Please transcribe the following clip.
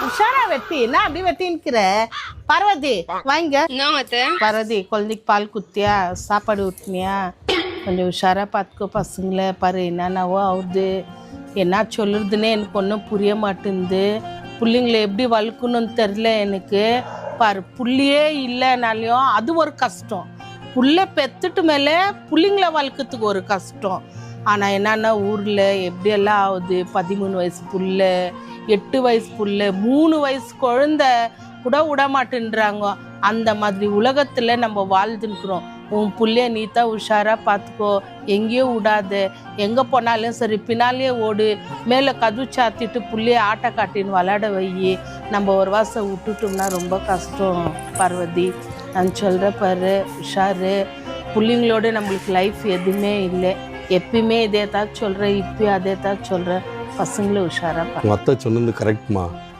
உஷாரா வெட்டி என்ன அப்படி வெட்டி நிற்கிற? பார்வதி வாங்க. பார்வதி குழந்தைக்கு பால் குத்தியா, சாப்பாடு ஊட்டினியா? கொஞ்சம் உஷாரா பார்த்துக்கோ பசங்களை. பாரு என்னென்னவோ ஆகுது, என்ன சொல்லுறதுன்னே எனக்கு ஒன்றும் புரிய மாட்டேங்குது. பிள்ளைங்களை எப்படி வளர்க்கணும்னு தெரில எனக்கு. பாரு புள்ளியே இல்லைனாலையும் அது ஒரு கஷ்டம். புள்ள பெத்துட்டு மேலே பிள்ளைங்களை வளர்க்கறதுக்கு ஒரு கஷ்டம். ஆனால் என்னென்னா ஊரில் எப்படியெல்லாம் ஆகுது, 13 வயசு புள்ள, 8 வயசு புள்ள, 3 வயசு குழந்த கூட விட மாட்டேன்றாங்க. அந்த மாதிரி உலகத்தில் நம்ம வாழ்ந்துருக்குறோம். உன் புள்ளைய நீ தான் உஷாராக பார்த்துக்கோ, எங்கேயும் விடாத. எங்கே போனாலும் சரி பின்னாலேயே ஓடு, மேலே கது சாத்திட்டு புள்ளைய ஆட்டை காட்டின்னு விளையாட வை. நம்ம ஒரு வாசம் விட்டுட்டோம்னா ரொம்ப கஷ்டம் பார்வதி. நான் சொல்கிற பாரு உஷாரு. பிள்ளைங்களோட நம்மளுக்கு லைஃப் எதுவுமே இல்லை. எப்பயுமே இதே தான் சொல்கிறேன், இப்பயும் அதே தான் சொல்கிறேன். பசங்களும் உஷாராக. அத்தை சொன்னது கரெக்ட்மா.